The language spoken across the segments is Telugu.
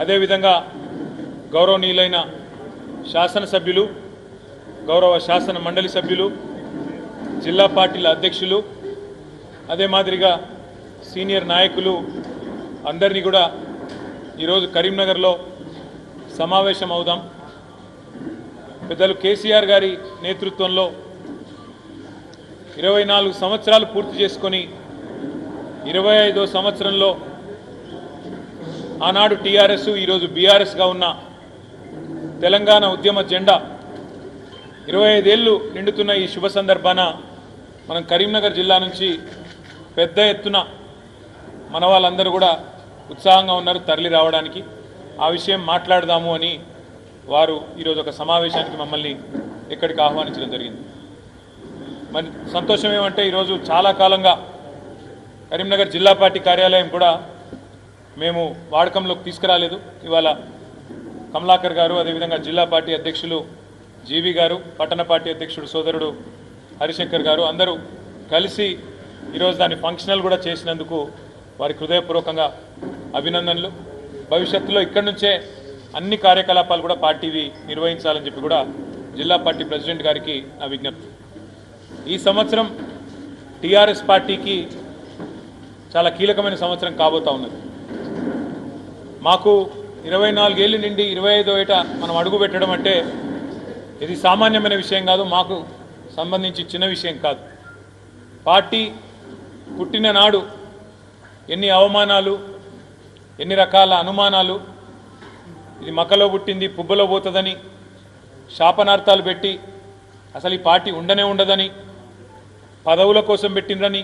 అదేవిధంగా గౌరవనీయులైన శాసనసభ్యులు, గౌరవ శాసన మండలి సభ్యులు, జిల్లా పార్టీల అధ్యక్షులు, అదే మాదిరిగా సీనియర్ నాయకులు అందరినీ కూడా ఈరోజు కరీంనగర్లో సమావేశం అవుదాం. పెద్దలు కేసీఆర్ గారి నేతృత్వంలో 24 సంవత్సరాలు పూర్తి చేసుకొని 25వ సంవత్సరంలో ఆనాడు టీఆర్ఎస్ ఈరోజు బీఆర్ఎస్గా ఉన్న తెలంగాణ ఉద్యమ జెండా 25 ఏళ్ళు నిండుతున్న ఈ శుభ సందర్భాన మనం కరీంనగర్ జిల్లా నుంచి పెద్ద ఎత్తున మన వాళ్ళందరూ కూడా ఉత్సాహంగా ఉన్నారు తరలి రావడానికి. ఆ విషయం మాట్లాడదాము అని వారు ఈరోజు ఒక సమావేశానికి మమ్మల్ని ఇక్కడికి ఆహ్వానించడం జరిగింది. మరి సంతోషం ఏమంటే ఈరోజు చాలా కాలంగా కరీంనగర్ జిల్లా పార్టీ కార్యాలయం కూడా మేము వాడకంలోకి తీసుకురాలేదు. ఇవాళ కమలాకర్ గారు, అదేవిధంగా జిల్లా పార్టీ అధ్యక్షులు జీవి గారు, పట్టణ పార్టీ అధ్యక్షుడు సోదరుడు హరిశంకర్ గారు అందరూ కలిసి ఈరోజు దాన్ని ఫంక్షనల్ కూడా చేసినందుకు వారికి హృదయపూర్వకంగా అభినందనలు. భవిష్యత్తులో ఇక్కడి నుంచే అన్ని కార్యకలాపాలు కూడా పార్టీవి నిర్వహించాలని చెప్పి కూడా జిల్లా పార్టీ ప్రెసిడెంట్ గారికి నా విజ్ఞప్తి. ఈ సంవత్సరం టీఆర్ఎస్ పార్టీకి చాలా కీలకమైన సంవత్సరం కాబోతా ఉన్నది. మాకు 24 ఏళ్ళ నుండి 25వ ఏట మనం అడుగు పెట్టడం అంటే ఇది సామాన్యమైన విషయం కాదు, మాకు సంబంధించి చిన్న విషయం కాదు. పార్టీ పుట్టిన నాడు ఎన్ని అవమానాలు, ఎన్ని రకాల అనుమానాలు, ఇది మక్కలో పుట్టింది పుబ్బలో పోతుందని శాపనార్థాలు పెట్టి అసలు ఈ పార్టీ ఉండనే ఉండదని, పదవుల కోసం పెట్టిండ్రని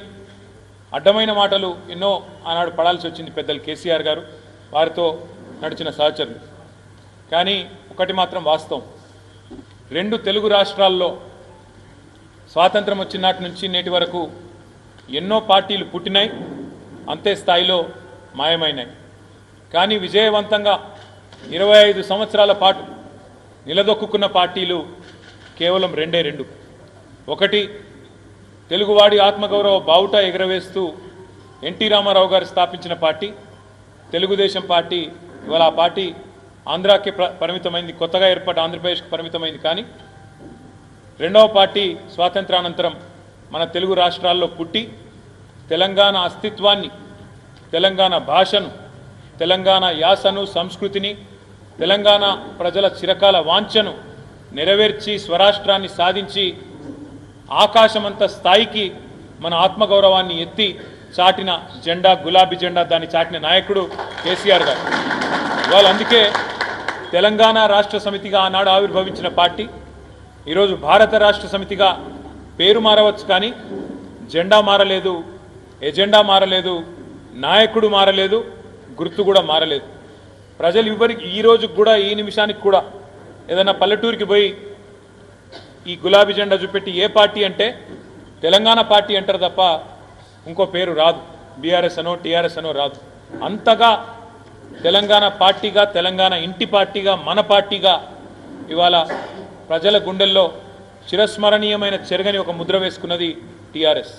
అడ్డమైన మాటలు ఎన్నో ఆనాడు పడాల్సి వచ్చింది పెద్దలు కేసీఆర్ గారు, వారితో నడిచిన సహచరులు. కానీ ఒకటి మాత్రం వాస్తవం, 2 తెలుగు రాష్ట్రాల్లో స్వాతంత్రం వచ్చినాటి నుంచి నేటి వరకు ఎన్నో పార్టీలు పుట్టినాయి, అంతే స్థాయిలో మాయమైనాయి. కానీ విజయవంతంగా 25 సంవత్సరాల పాటు నిలదొక్కున్న పార్టీలు కేవలం 2. ఒకటి తెలుగువాడి ఆత్మగౌరవ బావుట ఎగరవేస్తూ ఎన్టీ రామారావు గారు స్థాపించిన పార్టీ తెలుగుదేశం పార్టీ. ఇవాళ ఆ పార్టీ ఆంధ్రాకి పరిమితమైంది, కొత్తగా ఏర్పడ్డ ఆంధ్రప్రదేశ్కి పరిమితమైంది. కానీ రెండవ పార్టీ స్వాతంత్రానంతరం మన తెలుగు రాష్ట్రాల్లో పుట్టి తెలంగాణ అస్తిత్వాన్ని, తెలంగాణ భాషను, తెలంగాణ యాసను, సంస్కృతిని, తెలంగాణ ప్రజల చిరకాల వాంఛను నెరవేర్చి స్వరాష్ట్రాన్ని సాధించి ఆకాశమంత స్థాయికి మన ఆత్మగౌరవాన్ని ఎత్తి చాటిన జెండా, గులాబీ జెండా, దాన్ని చాటిన నాయకుడు కేసీఆర్ గారు. వాళ్ళు అందుకే తెలంగాణ రాష్ట్ర సమితిగా ఆనాడు ఆవిర్భవించిన పార్టీ ఈరోజు భారత రాష్ట్ర సమితిగా పేరు మారవచ్చు, కానీ జెండా మారలేదు, ఎజెండా మారలేదు, నాయకుడు మారలేదు, గుర్తు కూడా మారలేదు. ప్రజలు ఈ రోజు కూడా, ఈ నిమిషానికి కూడా ఏదైనా పల్లెటూరికి పోయి ఈ గులాబీ జెండా చూపెట్టి ఏ పార్టీ అంటే తెలంగాణ పార్టీ అంటారు తప్ప ఇంకో పేరు రాదు, బీఆర్ఎస్ అనో టీఆర్ఎస్ అనో రాదు. అంతగా తెలంగాణ పార్టీగా, తెలంగాణ ఇంటి పార్టీగా, మన పార్టీగా ఇవాళ ప్రజల గుండెల్లో చిరస్మరణీయమైన చెరగని ఒక ముద్ర వేసుకున్నది టీఆర్ఎస్.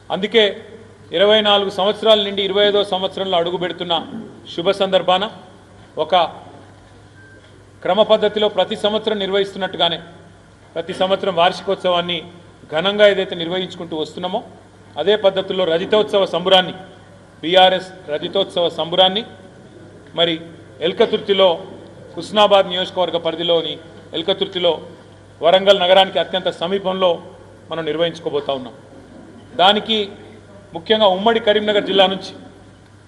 అందుకే 24 సంవత్సరాల నుండి 25వ సంవత్సరంలో అడుగు పెడుతున్న శుభ సందర్భాన ఒక క్రమ పద్ధతిలో ప్రతి సంవత్సరం నిర్వహిస్తున్నట్టుగానే ప్రతి సంవత్సరం వార్షికోత్సవాన్ని ఘనంగా ఏదైతే నిర్వహించుకుంటూ వస్తున్నామో అదే పద్ధతుల్లో రజతోత్సవ సంబురాన్ని, బీఆర్ఎస్ రజతోత్సవ సంబురాన్ని మరి ఎల్కతుర్తిలో, హుస్నాబాద్ నియోజకవర్గ పరిధిలోని ఎల్కతుర్తిలో, వరంగల్ నగరానికి అత్యంత సమీపంలో మనం నిర్వహించుకోబోతా ఉన్నాం. దానికి ముఖ్యంగా ఉమ్మడి కరీంనగర్ జిల్లా నుంచి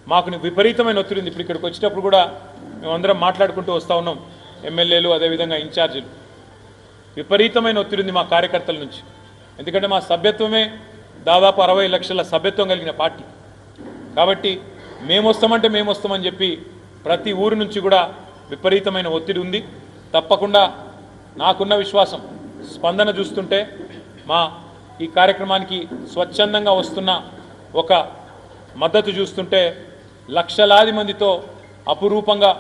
మాకు విపరీతమైన ఒత్తిడి ఉంది. ఇప్పుడు ఇక్కడికి వచ్చేటప్పుడు కూడా మేమందరం మాట్లాడుకుంటూ వస్తూ ఉన్నాం, ఎమ్మెల్యేలు అదేవిధంగా ఇన్ఛార్జీలు. విపరీతమైన ఒత్తిడి ఉంది మా కార్యకర్తల నుంచి. ఎందుకంటే మా సభ్యత్వమే దాదాపు 60 లక్షల సభ్యత్వం కలిగిన పార్టీ. కాబట్టి మేము వస్తామని చెప్పి ప్రతి ఊరు నుంచి కూడా విపరీతమైన ఒత్తిడి ఉంది. తప్పకుండా నాకున్న విశ్వాసం, స్పందన చూస్తుంటే, మా ఈ కార్యక్రమానికి స్వచ్ఛందంగా వస్తున్న ఒక మద్దతు చూస్తుంటే లక్షలాది మందితో అపురూపంగా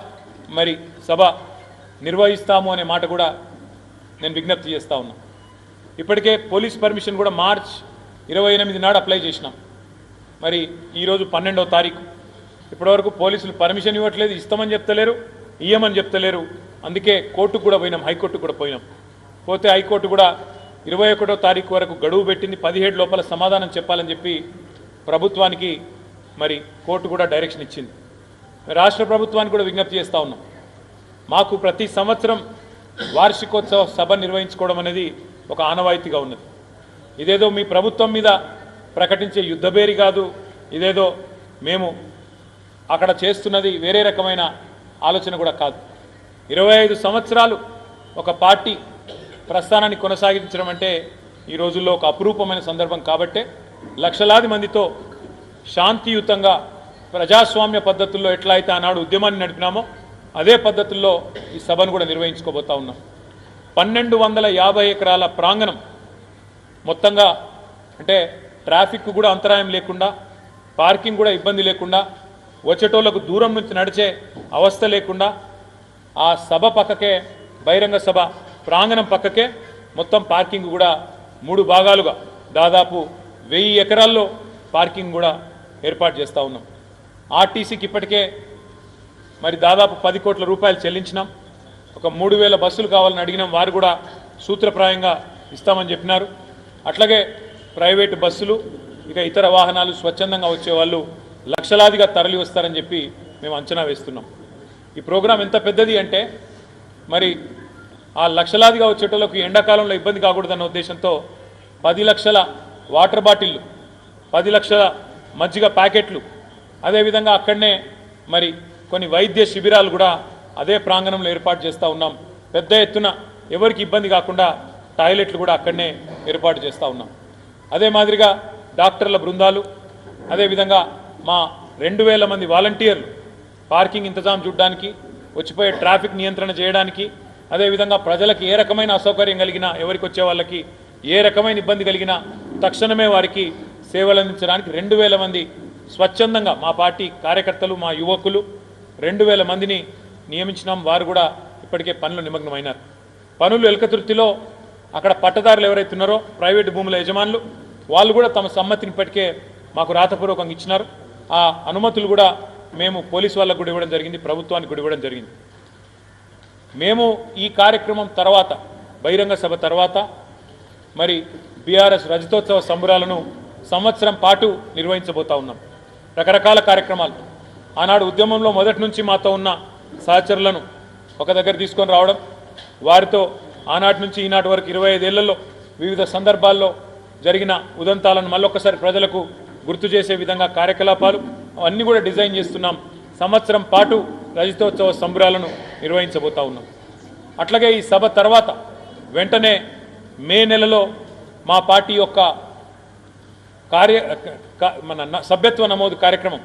మరి సభ నిర్వహిస్తాము అనే మాట కూడా నేను విజ్ఞప్తి చేస్తా ఉన్నా. ఇప్పటికే పోలీస్ పర్మిషన్ కూడా మార్చ్ 28 నాడు అప్లై చేసినాం. మరి ఈరోజు 12వ తారీఖు ఇప్పటివరకు పోలీసులు పర్మిషన్ ఇవ్వట్లేదు, ఇస్తామని చెప్తలేరు, ఇయ్యమని చెప్తలేరు. అందుకే కోర్టుకు కూడా పోయినాం, హైకోర్టుకు కూడా పోయినాం. పోతే హైకోర్టు కూడా 21వ తారీఖు వరకు గడువు పెట్టింది, 17 లోపల సమాధానం చెప్పాలని చెప్పి ప్రభుత్వానికి మరి కోర్టు కూడా డైరెక్షన్ ఇచ్చింది. రాష్ట్ర ప్రభుత్వానికి కూడా విజ్ఞప్తి చేస్తూ ఉన్నాం. మాకు ప్రతి సంవత్సరం వార్షికోత్సవ సభ నిర్వహించుకోవడం అనేది ఒక ఆనవాయితీగా ఉన్నది. ఇదేదో మీ ప్రభుత్వం మీద ప్రకటించే యుద్ధబేరి కాదు, ఇదేదో మేము అక్కడ చేస్తున్నది వేరే రకమైన ఆలోచన కూడా కాదు. 25 సంవత్సరాలు ఒక పార్టీ ప్రస్థానాన్ని కొనసాగించడం అంటే ఈ రోజుల్లో ఒక అపురూపమైన సందర్భం. కాబట్టే లక్షలాది మందితో శాంతియుతంగా ప్రజాస్వామ్య పద్ధతుల్లో ఎట్లా అయితే ఆనాడు ఉద్యమాన్ని నడిపినామో అదే పద్ధతుల్లో ఈ సభను కూడా నిర్వహించుకోబోతా ఉన్నాం. 1250 ఎకరాల ప్రాంగణం మొత్తంగా, అంటే ట్రాఫిక్ కూడా అంతరాయం లేకుండా, పార్కింగ్ కూడా ఇబ్బంది లేకుండా, వచ్చేటోళ్లకు దూరం నుంచి నడిచే అవస్థ లేకుండా ఆ సభ పక్కకే, బహిరంగ సభ ప్రాంగణం పక్కకే మొత్తం పార్కింగ్ కూడా 3 భాగాలుగా దాదాపు 1000 ఎకరాల్లో పార్కింగ్ కూడా ఏర్పాటు చేస్తూ ఉన్నాం. ఆర్టీసీకి ఇప్పటికే మరి దాదాపు 10 కోట్ల రూపాయలు చెల్లించినాం. ఒక 3000 బస్సులు కావాలని అడిగినాం, వారు కూడా సూత్రప్రాయంగా ఇస్తామని చెప్పినారు. అట్లాగే ప్రైవేటు బస్సులు, ఇక ఇతర వాహనాలు స్వచ్ఛందంగా వచ్చేవాళ్ళు లక్షలాదిగా తరలి వస్తారని చెప్పి మేము అంచనా వేస్తున్నాం. ఈ ప్రోగ్రాం ఎంత పెద్దది అంటే మరి ఆ లక్షలాదిగా వచ్చేటోళ్ళకు ఎండాకాలంలో ఇబ్బంది కాకూడదన్న ఉద్దేశంతో 10 లక్షల వాటర్ బాటిళ్ళు, 10 లక్షల మజ్జిగ ప్యాకెట్లు, అదేవిధంగా అక్కడనే మరి కొన్ని వైద్య శిబిరాలు కూడా అదే ప్రాంగణంలో ఏర్పాటు చేస్తూ ఉన్నాం. పెద్ద ఎత్తున ఎవరికి ఇబ్బంది కాకుండా టాయిలెట్లు కూడా అక్కడనే ఏర్పాటు చేస్తూ ఉన్నాం. అదే మాదిరిగా డాక్టర్ల బృందాలు, అదేవిధంగా మా 2000 మంది వాలంటీర్లు పార్కింగ్ ఇంతజాం చూడడానికి, వచ్చిపోయే ట్రాఫిక్ నియంత్రణ చేయడానికి, అదేవిధంగా ప్రజలకు ఏ రకమైన అసౌకర్యం కలిగినా, ఎవరికి వచ్చే వాళ్ళకి ఏ రకమైన ఇబ్బంది కలిగినా తక్షణమే వారికి సేవలు అందించడానికి 2000 మంది స్వచ్ఛందంగా మా పార్టీ కార్యకర్తలు, మా యువకులు 2000 మందిని నియమించినాం. వారు కూడా ఇప్పటికే పనులు నిమగ్నమైనారు. పనులు ఎలకతుర్తిలో అక్కడ పట్టదారులు ఎవరైతే ఉన్నారో ప్రైవేటు భూముల యజమానులు, వాళ్ళు కూడా తమ సమ్మతిని ఇప్పటికే మాకు రాతపూర్వకంగా ఇచ్చినారు. ఆ అనుమతులు కూడా మేము పోలీసు వాళ్ళకు కూడా ఇవ్వడం జరిగింది, ప్రభుత్వానికి కూడా ఇవ్వడం జరిగింది. మేము ఈ కార్యక్రమం తర్వాత, బహిరంగ సభ తర్వాత మరి బీఆర్ఎస్ రజతోత్సవ సంబరాలను సంవత్సరం పాటు నిర్వహించబోతా ఉన్నాం. రకరకాల కార్యక్రమాలు, ఆనాడు ఉద్యమంలో మొదటి నుంచి మాతో ఉన్న సహచరులను ఒక దగ్గర తీసుకొని రావడం, వారితో ఆనాటి నుంచి ఈనాటి వరకు 25 ఏళ్లలో వివిధ సందర్భాల్లో జరిగిన ఉదంతాలను మళ్ళొక్కసారి ప్రజలకు గుర్తు చేసే విధంగా కార్యకలాపాలు అవన్నీ కూడా డిజైన్ చేస్తున్నాం. సంవత్సరం పాటు రజతోత్సవ సంబరాలను నిర్వహించబోతా ఉన్నాం. అట్లాగే ఈ సభ తర్వాత వెంటనే మే నెలలో మా పార్టీ యొక్క సభ్యత్వ నమోదు కార్యక్రమం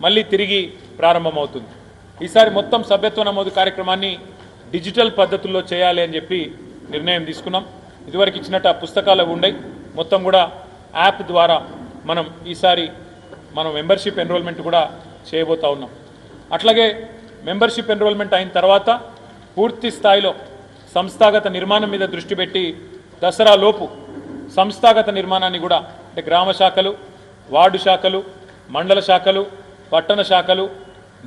మళ్ళీ తిరిగి ప్రారంభమవుతుంది. ఈసారి మొత్తం సభ్యత్వ నమోదు కార్యక్రమాన్ని డిజిటల్ పద్ధతుల్లో చేయాలి అని చెప్పి నిర్ణయం తీసుకున్నాం. ఇదివరకు ఇచ్చినట్టు ఆ పుస్తకాలు ఉండయి, మొత్తం కూడా యాప్ ద్వారా మనం ఈసారి మెంబర్షిప్ ఎన్రోల్మెంట్ కూడా చేయబోతా ఉన్నాం. అట్లాగే మెంబర్షిప్ ఎన్రోల్మెంట్ అయిన తర్వాత పూర్తి స్థాయిలో సంస్థాగత నిర్మాణం మీద దృష్టి పెట్టి దసరా లోపు సంస్థాగత నిర్మాణాన్ని కూడా, అంటే గ్రామ శాఖలు, వార్డు శాఖలు, మండల శాఖలు, పట్టణ శాఖలు,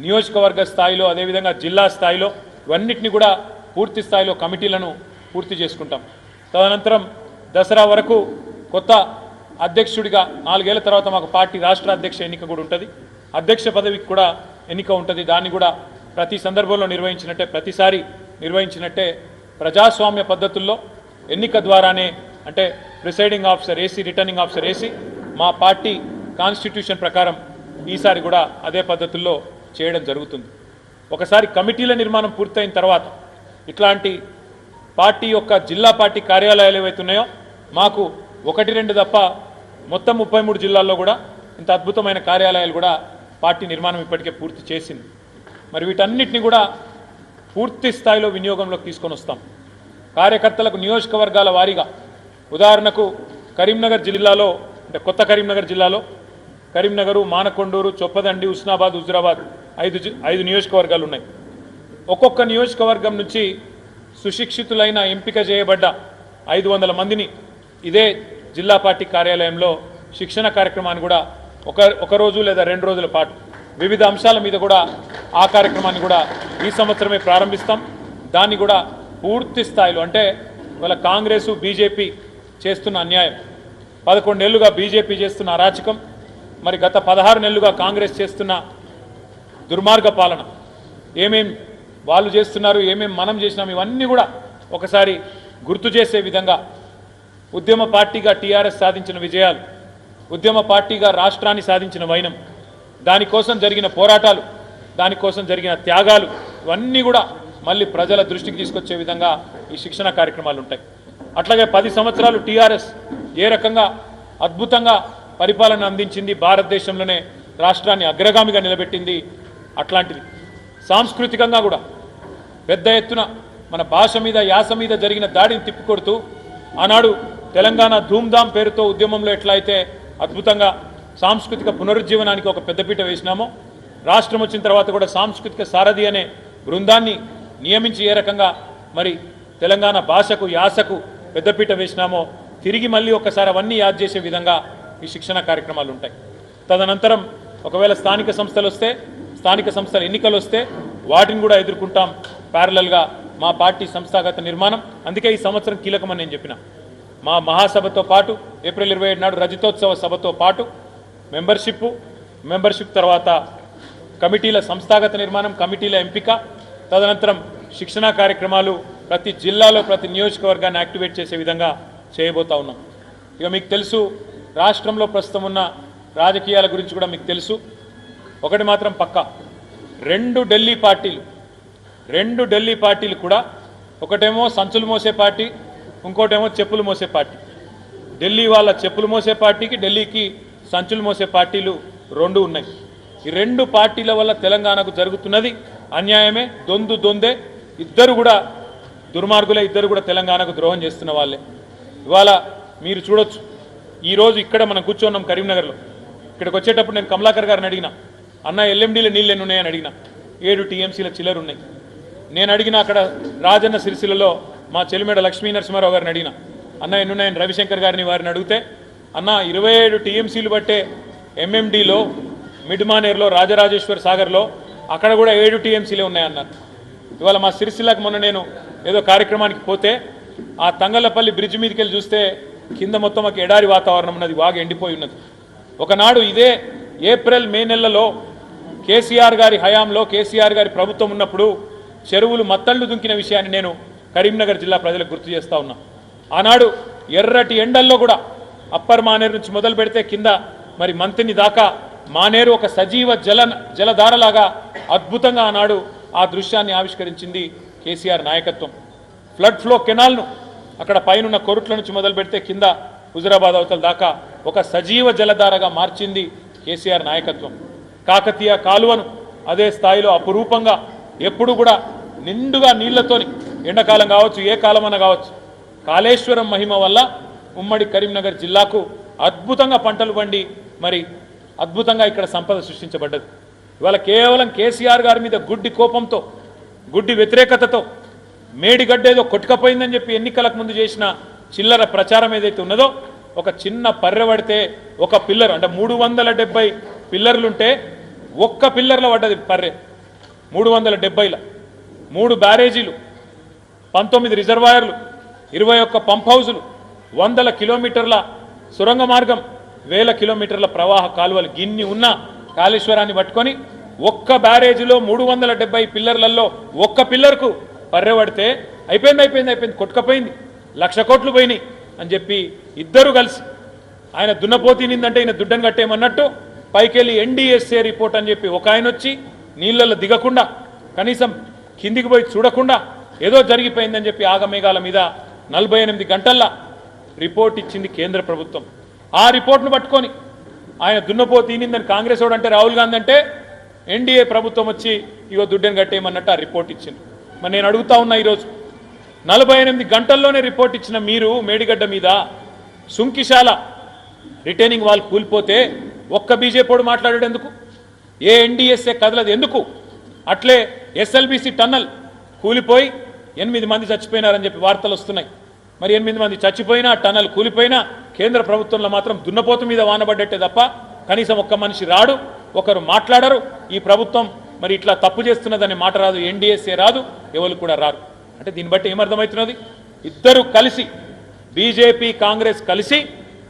నియోజకవర్గ స్థాయిలో, అదేవిధంగా జిల్లా స్థాయిలో ఇవన్నిటిని కూడా పూర్తి స్థాయిలో కమిటీలను పూర్తి చేసుకుంటాం. తదనంతరం దసరా వరకు కొత్త అధ్యక్షుడిగా 4 ఏళ్ల తర్వాత మాకు పార్టీ రాష్ట్ర అధ్యక్ష ఎన్నిక కూడా ఉంటుంది, అధ్యక్ష పదవికి కూడా ఎన్నిక ఉంటుంది. దాన్ని కూడా ప్రతి సందర్భంలో నిర్వహించినట్టే, ప్రతిసారి నిర్వహించినట్టే ప్రజాస్వామ్య పద్ధతుల్లో ఎన్నిక ద్వారానే, అంటే presiding officer AC, returning officer AC, మా పార్టీ కాన్స్టిట్యూషన్ ప్రకారం ఈసారి కూడా అదే పద్ధతుల్లో చేయడం జరుగుతుంది. ఒకసారి కమిటీల నిర్మాణం పూర్తయిన తర్వాత ఇట్లాంటి పార్టీ యొక్క జిల్లా పార్టీ కార్యాలయాలు ఏవైతే ఉన్నాయో మాకు 1-2 తప్ప మొత్తం 33 జిల్లాల్లో కూడా ఇంత అద్భుతమైన కార్యాలయాలు కూడా పార్టీ నిర్మాణం ఇప్పటికే పూర్తి చేసింది. మరి వీటన్నిటిని కూడా పూర్తి స్థాయిలో వినియోగంలోకి తీసుకొని వస్తాం. కార్యకర్తలకు నియోజకవర్గాల వారీగా, ఉదాహరణకు కరీంనగర్ జిల్లాలో, అంటే కొత్త కరీంనగర్ జిల్లాలో కరీంనగరు, మానకొండూరు, చొప్పదండి, హుస్నాబాద్, హుజురాబాద్ 5 నియోజకవర్గాలు ఉన్నాయి. ఒక్కొక్క నియోజకవర్గం నుంచి సుశిక్షితులైన ఎంపిక చేయబడ్డ 500 మందిని ఇదే జిల్లా పార్టీ కార్యాలయంలో శిక్షణ కార్యక్రమాన్ని కూడా ఒక రోజు లేదా 2 రోజుల పాటు వివిధ అంశాల మీద కూడా ఆ కార్యక్రమాన్ని కూడా ఈ సంవత్సరమే ప్రారంభిస్తాం. దాన్ని కూడా పూర్తి స్థాయిలో అంటే ఇవాళ కాంగ్రెస్ బీజేపీ చేస్తున్న అన్యాయం, 11 ఏళ్లుగా బీజేపీ చేస్తున్న అరాచకం, మరి గత 16 నెలలుగా కాంగ్రెస్ చేస్తున్న దుర్మార్గ పాలన, ఏమేం వాళ్ళు చేస్తున్నారు, ఏమేం మనం చేసినాం, ఇవన్నీ కూడా ఒకసారి గుర్తు చేసే విధంగా ఉద్యమ పార్టీగా టీఆర్ఎస్ సాధించిన విజయాలు, ఉద్యమ పార్టీగా రాష్ట్రాన్ని సాధించిన వైనం, దానికోసం జరిగిన పోరాటాలు, దానికోసం జరిగిన త్యాగాలు, ఇవన్నీ కూడా మళ్ళీ ప్రజల దృష్టికి తీసుకొచ్చే విధంగా ఈ శిక్షణ కార్యక్రమాలు ఉంటాయి. అట్లాగే 10 సంవత్సరాలు టీఆర్ఎస్ ఏ రకంగా అద్భుతంగా పరిపాలన అందించింది, భారతదేశంలోనే రాష్ట్రాన్ని అగ్రగామిగా నిలబెట్టింది, అట్లాంటిది సాంస్కృతికంగా కూడా పెద్ద ఎత్తున మన భాష మీద యాస మీద జరిగిన దాడిని తిప్పికొడుతూ ఆనాడు తెలంగాణ ధూమ్ధాం పేరుతో ఉద్యమంలో ఎట్లా అయితే అద్భుతంగా సాంస్కృతిక పునరుజ్జీవనానికి ఒక పెద్దపీట వేసినామో, రాష్ట్రం వచ్చిన తర్వాత కూడా సాంస్కృతిక సారథి అనే బృందాన్ని నియమించి ఏ రకంగా మరి తెలంగాణ భాషకు యాసకు పెద్దపీట వేసినామో తిరిగి మళ్ళీ ఒకసారి అవన్నీ యాద్ చేసే విధంగా ఈ శిక్షణ కార్యక్రమాలు ఉంటాయి. తదనంతరం ఒకవేళ స్థానిక సంస్థలు వస్తే, స్థానిక సంస్థల ఎన్నికలు వస్తే వాటిని కూడా ఎదుర్కొంటాం ప్యారలల్గా మా పార్టీ సంస్థాగత నిర్మాణం. అందుకే ఈ సంవత్సరం కీలకమని నేను చెప్పిన. మా మహాసభతో పాటు ఏప్రిల్ 27 నాడు రజతోత్సవ సభతో పాటు మెంబర్షిప్ తర్వాత కమిటీల సంస్థాగత నిర్మాణం, కమిటీల ఎంపిక, తదనంతరం శిక్షణా కార్యక్రమాలు ప్రతి జిల్లాలో ప్రతి నియోజకవర్గాన్ని యాక్టివేట్ చేసే విధంగా చేయబోతా ఉన్నాం. ఇక మీకు తెలుసు, రాష్ట్రంలో ప్రస్తుతం ఉన్న రాజకీయాల గురించి కూడా మీకు తెలుసు. ఒకటి మాత్రం పక్కా, రెండు ఢిల్లీ పార్టీలు కూడా, ఒకటేమో సంచులు మోసే పార్టీ, ఇంకోటేమో చెప్పులు మోసే పార్టీ. ఢిల్లీ వాళ్ళ చెప్పులు మోసే పార్టీకి, ఢిల్లీకి సంచులు మోసే పార్టీలు రెండు ఉన్నాయి. ఈ రెండు పార్టీల వల్ల తెలంగాణకు జరుగుతున్నది అన్యాయమే, దొందే. ఇద్దరు కూడా దుర్మార్గులే, ఇద్దరు కూడా తెలంగాణకు ద్రోహం చేస్తున్న వాళ్ళే. ఇవాళ మీరు చూడొచ్చు, ఈరోజు ఇక్కడ మనం కూర్చున్నాం కరీంనగర్లో. ఇక్కడికి వచ్చేటప్పుడు నేను కమలాకర్ గారిని అడిగిన, అన్న ఎల్ఎండీలో నీళ్ళు ఎన్ని ఉన్నాయని అడిగిన. 7 టీఎంసీల చిల్లర ఉన్నాయి. నేను అడిగిన అక్కడ రాజన్న సిరిసిల్లలో మా చెలిమేడ లక్ష్మీ నరసింహారావు గారిని అడిగిన, అన్న ఎన్ని ఉన్నాయని రవిశంకర్ గారిని వారిని అడిగితే, అన్న 27 టీఎంసీలు బట్టే ఎంఎండీలో, మిడ్మానేర్లో, రాజరాజేశ్వర్ సాగర్లో అక్కడ కూడా 7 టీఎంసీలే ఉన్నాయన్నారు. ఇవాళ మా సిరిసిల్లకు మొన్న నేను ఏదో కార్యక్రమానికి పోతే ఆ తంగళ్ళపల్లి బ్రిడ్జ్ మీదకి వెళ్ళి చూస్తే కింద మొత్తం ఒక ఎడారి వాతావరణం ఉన్నది, బాగా ఎండిపోయి ఉన్నది. ఒకనాడు ఇదే ఏప్రిల్ మే నెలలో కేసీఆర్ గారి హయాంలో, కేసీఆర్ గారి ప్రభుత్వం ఉన్నప్పుడు చెరువులు మత్తళ్లు దుంకిన విషయాన్ని నేను కరీంనగర్ జిల్లా ప్రజలకు గుర్తు చేస్తా ఉన్నా. ఆనాడు ఎర్రటి ఎండల్లో కూడా అప్పర్ మానేరు నుంచి మొదలు పెడితే కింద మరి మంతిని దాకా మానేరు ఒక సజీవ జలధారలాగా అద్భుతంగా ఆనాడు ఆ దృశ్యాన్ని ఆవిష్కరించింది కేసీఆర్ నాయకత్వం. ఫ్లడ్ ఫ్లో కెనాల్ను అక్కడ పైనున్న కొరుట్ల నుంచి మొదలు పెడితే కింద హుజురాబాద్ అవతల దాకా ఒక సజీవ జలధారగా మార్చింది కేసీఆర్ నాయకత్వం. కాకతీయ కాలువను అదే స్థాయిలో అపురూపంగా ఎప్పుడు కూడా నిండుగా నీళ్లతోని, ఎండాకాలం కావచ్చు ఏ కాలమన్నా కావచ్చు, కాళేశ్వరం మహిమ వల్ల ఉమ్మడి కరీంనగర్ జిల్లాకు అద్భుతంగా పంటలు పండి మరి అద్భుతంగా ఇక్కడ సంపద సృష్టించబడ్డది. ఇవాళ కేవలం కేసీఆర్ గారి మీద గుడ్డి కోపంతో, గుడ్డి వ్యతిరేకతతో మేడిగడ్డేదో కొట్టుకపోయిందని చెప్పి ఎన్నికలకు ముందు చేసిన చిల్లర ప్రచారం ఏదైతే ఉన్నదో, ఒక చిన్న పర్రె పడితే ఒక పిల్లర్, అంటే 370 పిల్లర్లుంటే ఒక్క పిల్లర్లో పడ్డది పర్రె. 370ల 3 బ్యారేజీలు, 19 రిజర్వాయర్లు, 21 పంప్ హౌజులు, 100 కిలోమీటర్ల సొరంగ మార్గం, 1000 కిలోమీటర్ల ప్రవాహ కాలువలు, గిన్ని ఉన్న కాళేశ్వరాన్ని పట్టుకొని ఒక్క బ్యారేజీలో 370 పిల్లర్లలో ఒక్క పిల్లర్కు పర్రె పడితే అయిపోయింది, కొట్టుకపోయింది, 1,00,000 కోట్లు పోయినాయి అని చెప్పి ఇద్దరు కలిసి, ఆయన దున్నపోతినిందంటే ఈయన దుడ్డం కట్టేయమన్నట్టు పైకెళ్ళి ఎన్డీఎస్ఏ రిపోర్ట్ అని చెప్పి ఒక ఆయన వచ్చి నీళ్ళల్లో దిగకుండా, కనీసం కిందికి పోయి చూడకుండా ఏదో జరిగిపోయిందని చెప్పి ఆగమేఘాల మీద 48 గంటల్లో రిపోర్ట్ ఇచ్చింది కేంద్ర ప్రభుత్వం. ఆ రిపోర్ట్ను పట్టుకొని ఆయన దున్నపోతీనిందని కాంగ్రెస్ వాడు అంటే, రాహుల్ గాంధీ అంటే ఎన్డీఏ ప్రభుత్వం వచ్చి ఇగో దుడ్డని కట్టేయమన్నట్టు ఆ రిపోర్ట్ ఇచ్చింది. మరి నేను అడుగుతా ఉన్నా, ఈరోజు 48 గంటల్లోనే రిపోర్ట్ ఇచ్చిన మీరు మేడిగడ్డ మీద సుంకిశాల రిటైనింగ్ వాల్ కూలిపోతే ఒక్క బీజేపీడు మాట్లాడాడు ఎందుకు? ఏ ఎన్డీఎస్ఏ కదలదు ఎందుకు? అట్లే ఎస్ఎల్బీసీ టన్నల్ కూలిపోయి 8 మంది చచ్చిపోయినారని చెప్పి వార్తలు వస్తున్నాయి. మరి 8 మంది చచ్చిపోయినా, టన్నల్ కూలిపోయినా కేంద్ర ప్రభుత్వంలో మాత్రం దున్నపోతు మీద వానబడ్డట్టే తప్ప కనీసం ఒక్క మనిషి రాడు. ఒకరు మాట్లాడరు ఈ ప్రభుత్వం మరి ఇట్లా తప్పు చేస్తున్నదని మాట రాదు, ఎన్డీఎస్ఏ రాదు, ఎవరు కూడా రారు. అంటే దీన్ని బట్టి ఏమర్థమవుతున్నది, ఇద్దరు కలిసి బీజేపీ కాంగ్రెస్ కలిసి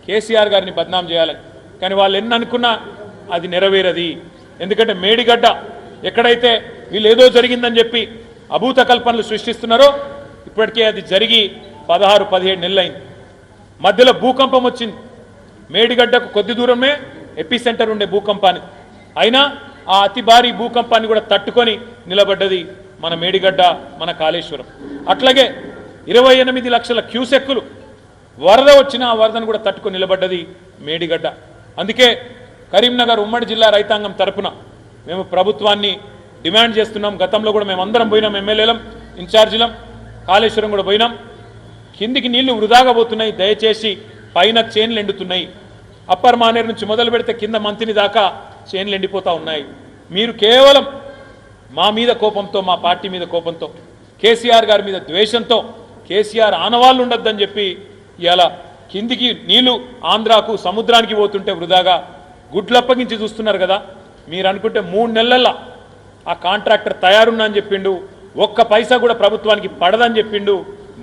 కేసీఆర్ గారిని బద్నాం చేయాలని. కానీ వాళ్ళు ఎన్ని అనుకున్నా అది నెరవేరది. ఎందుకంటే మేడిగడ్డ ఎక్కడైతే వీళ్ళు ఏదో జరిగిందని చెప్పి అభూత కల్పనలు సృష్టిస్తున్నారో ఇప్పటికే అది జరిగి 16-17 నెలలైంది. మధ్యలో భూకంపం వచ్చింది. మేడిగడ్డకు కొద్ది దూరమే ఎపి సెంటర్ ఉండే భూకంపాన్ని, అయినా ఆ అతి భారీ భూకంపాన్ని కూడా తట్టుకొని నిలబడ్డది మన మేడిగడ్డ, మన కాళేశ్వరం. అట్లాగే 28 లక్షల క్యూసెక్కులు వరద వచ్చిన ఆ వరదను కూడా తట్టుకొని నిలబడ్డది మేడిగడ్డ. అందుకే కరీంనగర్ ఉమ్మడి జిల్లా రైతాంగం తరపున మేము ప్రభుత్వాన్ని డిమాండ్ చేస్తున్నాం. గతంలో కూడా మేము అందరం పోయినాం, ఎమ్మెల్యేలం, ఇన్ఛార్జీలం, కాళేశ్వరం కూడా పోయినాం. కిందికి నీళ్లు వృధాగా పోతున్నాయి, దయచేసి పైన చేన్లు ఎండుతున్నాయి. అప్పర్ మానేరు నుంచి మొదలు పెడితే కింద మంతిని దాకా చేన్లు ఎండిపోతూ ఉన్నాయి. మీరు కేవలం మా మీద కోపంతో, మా పార్టీ మీద కోపంతో, కేసీఆర్ గారి మీద ద్వేషంతో, కేసీఆర్ ఆనవాళ్ళు ఉండొద్దని చెప్పి ఇవాళ కిందికి నీళ్లు ఆంధ్రాకు సముద్రానికి పోతుంటే వృధాగా గుడ్లప్పగించి చూస్తున్నారు కదా. మీరు అనుకుంటే 3 నెలల్లో ఆ కాంట్రాక్టర్ తయారున్నా అని చెప్పిండు, ఒక్క పైసా కూడా ప్రభుత్వానికి పడదని చెప్పిండు,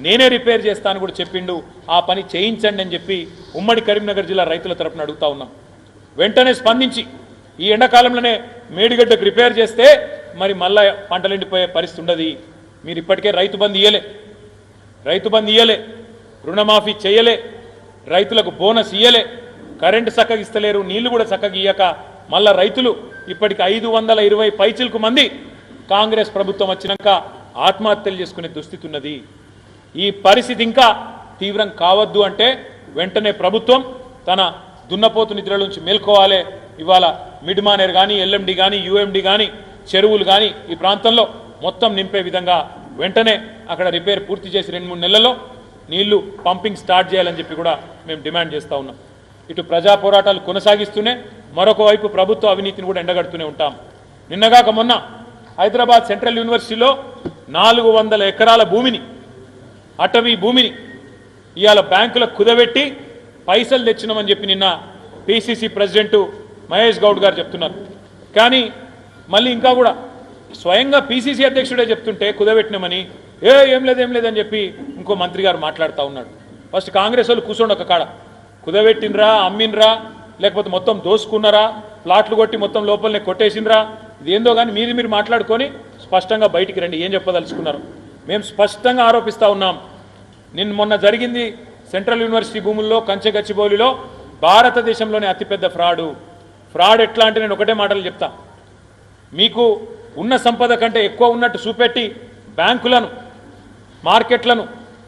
నేనే రిపేర్ చేస్తాను కూడా చెప్పిండు. ఆ పని చేయించండి అని చెప్పి ఉమ్మడి కరీంనగర్ జిల్లా రైతుల తరపున అడుగుతా ఉన్నాం. వెంటనే స్పందించి ఈ ఎండాకాలంలోనే మేడిగడ్డకు రిపేర్ చేస్తే మరి మళ్ళా పంటలు ఎండిపోయే పరిస్థితి ఉండదు. మీరు ఇప్పటికే రైతు బంధు ఇయ్యలే, రుణమాఫీ చేయలే, రైతులకు బోనస్ ఇయ్యలే, కరెంటు చక్కగా ఇస్తలేరు, నీళ్లు కూడా చక్కగా ఇయ్యక మళ్ళా రైతులు ఇప్పటికి 520 పైచిలకు మంది కాంగ్రెస్ ప్రభుత్వం వచ్చినాక ఆత్మహత్యలు చేసుకునే దుస్థితి ఉన్నది. ఈ పరిస్థితి ఇంకా తీవ్రం కావద్దు అంటే వెంటనే ప్రభుత్వం తన దున్నపోతు నిద్రల నుంచి మేల్కోవాలి. ఇవాళ మిడ్ మానేర్ కానీ, ఎల్ఎండి కానీ, యుఎండి కానీ, చెరువులు కానీ ఈ ప్రాంతంలో మొత్తం నింపే విధంగా వెంటనే అక్కడ రిపేర్ పూర్తి చేసి 2-3 నెలల్లో నీళ్లు పంపింగ్ స్టార్ట్ చేయాలని చెప్పి కూడా మేము డిమాండ్ చేస్తూ ఉన్నాం. ఇటు ప్రజా పోరాటాలు కొనసాగిస్తూనే మరొక వైపు ప్రభుత్వ అవినీతిని కూడా ఎండగడుతూనే ఉంటాం. నిన్నగాక మొన్న హైదరాబాద్ సెంట్రల్ యూనివర్సిటీలో 400 ఎకరాల భూమిని, అటవీ భూమిని ఇవాళ బ్యాంకులకు కుదబెట్టి పైసలు తెచ్చినామని చెప్పి నిన్న పిసిసి ప్రెసిడెంట్ మహేష్ గౌడ్ గారు చెప్తున్నారు. కానీ మళ్ళీ ఇంకా కూడా స్వయంగా పిసిసి అధ్యక్షుడే చెప్తుంటే కుదబెట్టినామని ఏం లేదని చెప్పి ఇంకో మంత్రి గారు మాట్లాడుతూ ఉన్నాడు. ఫస్ట్ కాంగ్రెస్ వాళ్ళు కూర్చోండి ఒక కాడ, కుదబెట్టినరా, అమ్మినరా, లేకపోతే మొత్తం దోసుకున్నారా, ప్లాట్లు కొట్టి మొత్తం లోపలనే కొట్టేసినరా, ఇదేందో కానీ మీరు మాట్లాడుకొని స్పష్టంగా బయటికి రండి, ఏం చెప్పదలుచుకున్నారు. మేము స్పష్టంగా ఆరోపిస్తూ ఉన్నాం. మొన్న జరిగింది సెంట్రల్ యూనివర్సిటీ భూముల్లో కంచె గచ్చిబౌలిలో భారతదేశంలోనే అతిపెద్ద ఫ్రాడ్ ఎట్లా అంటే నేను ఒకటే మాటలు చెప్తా. మీకు ఉన్న సంపద కంటే ఎక్కువ ఉన్నట్టు చూపెట్టి బ్యాంకులను, మార్కెట్లను